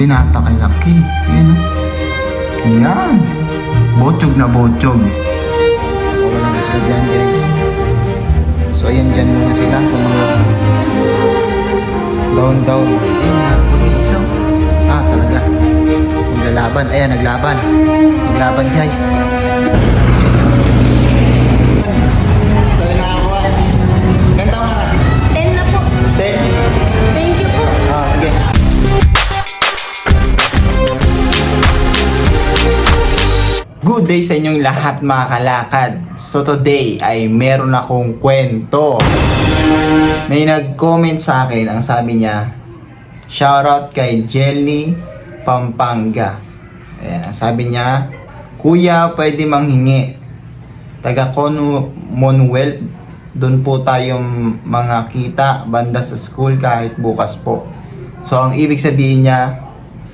Napakalaki. Ayan. Ayan. Botsog na botsog. Wala na sila dyan, guys. So ayan, dyan muna sila sa mga down. Ayan, nakulisaw. Talaga. Naglalaban. Ayan, naglaban. Naglaban, guys. So ayan, nakakuha. Ganda mo na. 10 na po. 10? Thank you po. Sige. Good day sa inyong lahat mga kalakad. So today ay meron akong kwento. May nag-comment sa akin, ang sabi niya, shoutout kay Jelly Pampanga. Ayan, ang sabi niya, Kuya, pwede manghingi. Taga Commonwealth, doon po tayong mga kita banda sa school kahit bukas po. So ang ibig sabihin niya,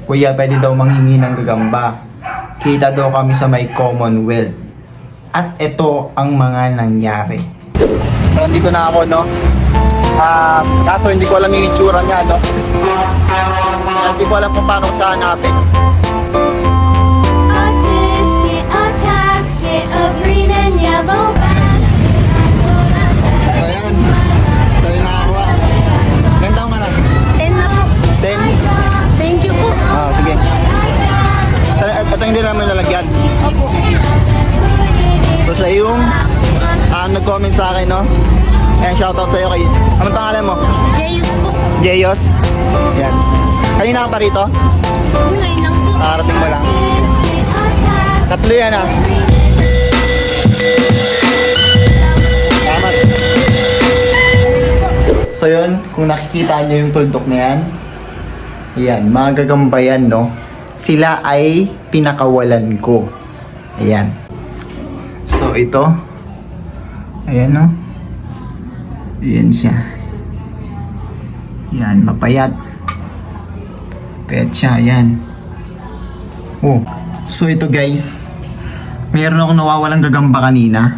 Kuya, pwede daw manghingi ng gagamba. Kita daw kami sa may Commonwealth. At ito ang mga nangyari. So, andito na ako, no? Kaso hindi ko alam yung itsura niya, no? Hindi ko alam kung paano siya hanapin. A green and yellow band. So, ayan. So, yun nakakuha. Ganda mo na. 10 na po. 10? Thank you po. Sige. So, ito hindi namin lalagyan. Opo. So, sa yung nag-comment sa akin, no? Ayan, shoutout sa'yo kay... Anong pangalan mo? Jayus po. Jeyos. Ayan. Kanina ka pa rito? Ngayon lang po. Nakarating mo lang. Tatlo yan, ah. Salamat. So yun, kung nakikita nyo yung tuldok na yan, ayan, mga gagamba yan, no? Sila ay pinakawalan ko. Ayan. So ito, ayan, no? Ayan siya. Ayan, mapayat. Payat siya, ayan. Oh. So ito guys, meron akong nawawalang gagamba kanina.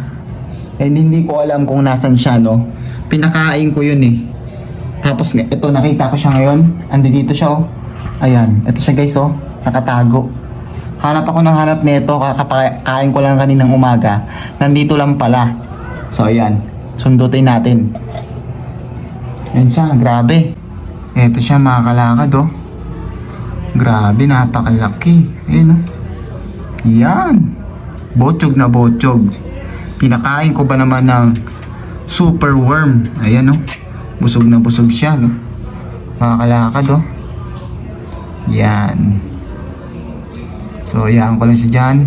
And hindi ko alam kung nasan siya, no? Pinakain ko yun, eh. Tapos ito, nakita ko siya ngayon. Andi dito siya, oh. Ayan, ito siya guys, oh. Nakatago. Hanap ako ng hanap nito, kakakain ko lang kaninang umaga. Nandito lang pala. So ayan, sundutin natin. Ayan siya, grabe. Ito siya mga kalakad, oh. Grabe, napakalaki. Ayan, oh. Yan. Botsog na botsog. Pinakain ko ba naman ng super worm. Ayan, oh. Busog na busog siya, no? Mga kalakad, oh. Yan. So, ayan ko lang siya dyan.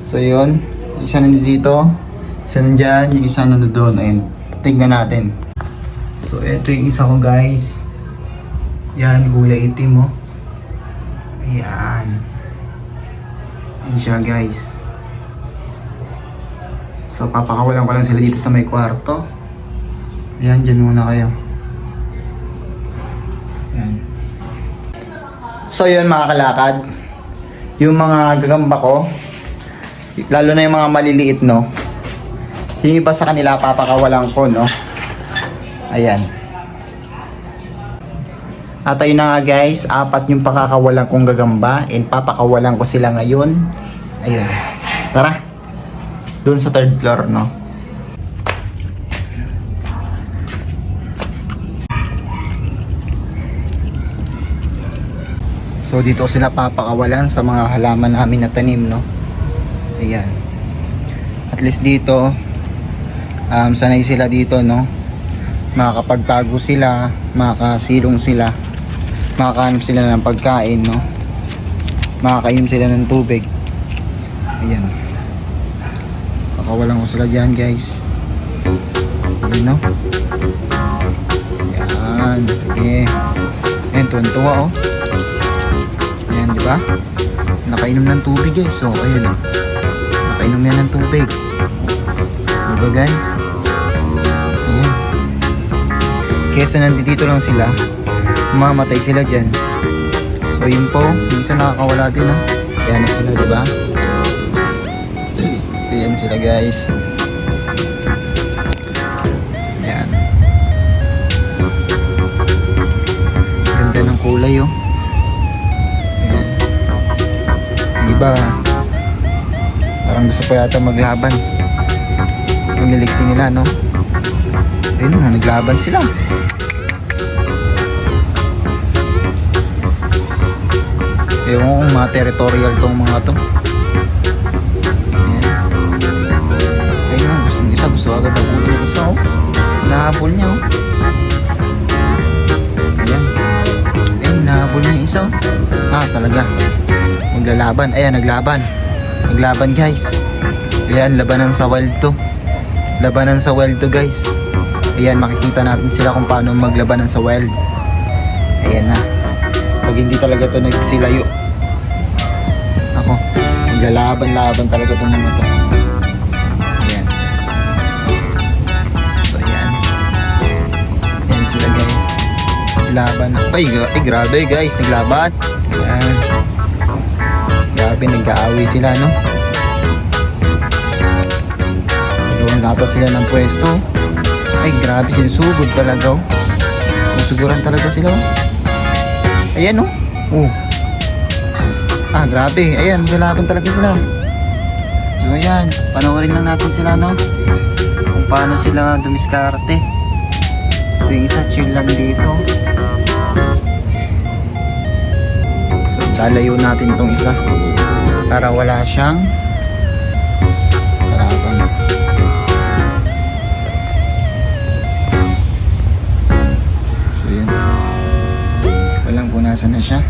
So, yun. Isa nandito. Isa nandyan. Yung isa nandoon. Ayan. Tignan natin. So, ito yung isa ko, guys. Yan. Gulay itim, oh. Ayan. Ayan siya, guys. So, papakawalan ko lang sila dito sa may kwarto. Ayan, dyan muna kayo. Ayan. So, yun mga kalakad. Yung mga gagamba ko, lalo na yung mga maliliit, no? Yung iba sa kanila, papakawalan ko, no? Ayan. At ayun na nga guys, 4 yung pakakawalan kong gagamba and papakawalan ko sila ngayon. Ayun. Tara. Doon sa 3rd floor, no? So dito sila papakawalan sa mga halaman namin na tanim, no? Ayan. At least dito, sanay sila dito, no? Makakapagtago sila, makakasilong sila, makakahanap sila ng pagkain, no? Makakainom sila ng tubig. Ayan. Pakawalan ko sila dyan, guys. Ayan, no? Ayan, sige. Ayan, tuwan-tuwa, oh. Ayan, di ba? Nakainom ng tubig, guys. So, ayan, oh. Nakainom yan ng tubig. Diba, guys? Ayan. Kesa nandito lang sila, mamatay sila dyan. So, yun po. Yung isa nakakawala din, oh. Ayan na sila, di ba? Ayan sila, guys. Ayan. Ganda ng kulay, oh. iba, parang gusto pa yata maglaban. Ang liliksi nila, no? Ayun na, naglaban sila. Ewan ko kung mga territorial tong mga to. Ayan. Ayun na, gusto agad ang ulo ng isa, oh. Hinahabol niya, oh. Ayan. Ayan, hinahabol niya yung isa, oh. Ah, talaga. Maglalaban. Ayan, naglaban. Naglaban, guys. Ayan, labanan sa wild to. Labanan sa wild to, guys. Ayan, makikita natin sila kung paano maglabanan sa wild. Ayan na. Pag hindi talaga to nagsilayo. Ako, maglalaban-laban talaga itong mga to. Ayan. So, ayan. Ayan sila, guys. Laban. Ay, grabe, guys. Naglaban. Ayan. Grabe, nag-aaway sila, no? Nagawang nata sila ng pwesto. Ay, grabe, sinusugod talaga, oh. Susuguran talaga sila, oh. Ayan, oh. Oh. Ah, grabe. Ayan, maglalaban talaga sila. So, ayan. Panoorin lang natin sila, no? Kung paano sila dumiskarte. Ito yung isa, chill lang dito. So, lalayo natin itong isa. Para wala siyang kalaban. So, ayan. Walang punasan na siya.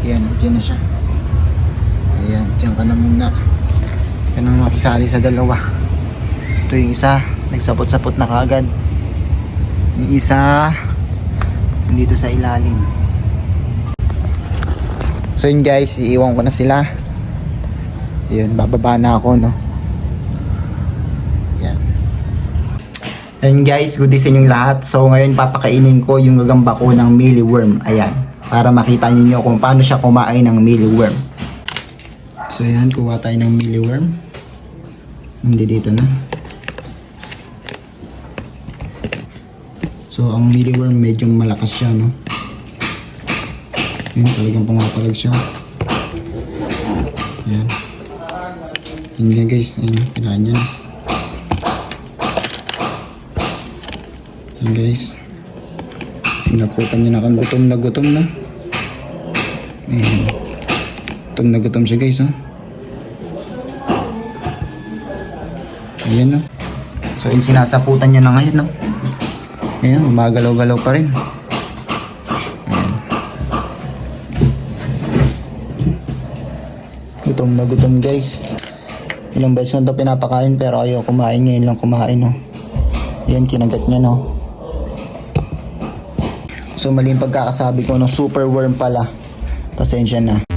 Ayan, dyan na siya. Ayan, dyan ka na muna. Ka nang makisali sa dalawa. Ito yung isa, nagsapot-sapot na kaagad. Yung isa, dito sa ilalim. So yun guys, iiwan ko na sila. Ayan, bababa na ako, no. Ayan. Ayan guys, good day sa inyong lahat. So ngayon papakainin ko yung gagamba ko ng mealyworm. Ayan, para makita niyo kung paano siya kumain ng mealyworm. So ayan, kuha tayo ng mealyworm. Hindi dito na. So ang mealyworm medyo malakas siya, no. Ayan, talagang pumapalag siya. Ayan. Ayan guys, ayan, kinain niya. Ayan guys, sinaputan niya na kang gutom na gutom na. Ayan, gutom na gutom siya guys, oh. Ayan, no. So yung sinasaputan niya na ngayon, no. Ayan, gumagalaw-galaw pa rin. Ayan. Gutom na gutom guys. Ilang beses na ito pinapakain pero ayaw kumain, ngayon lang kumain, no. Ayan, kinagat niya, no. So mali yung pagkakasabi ko, no, super worm pala. Pasensya na.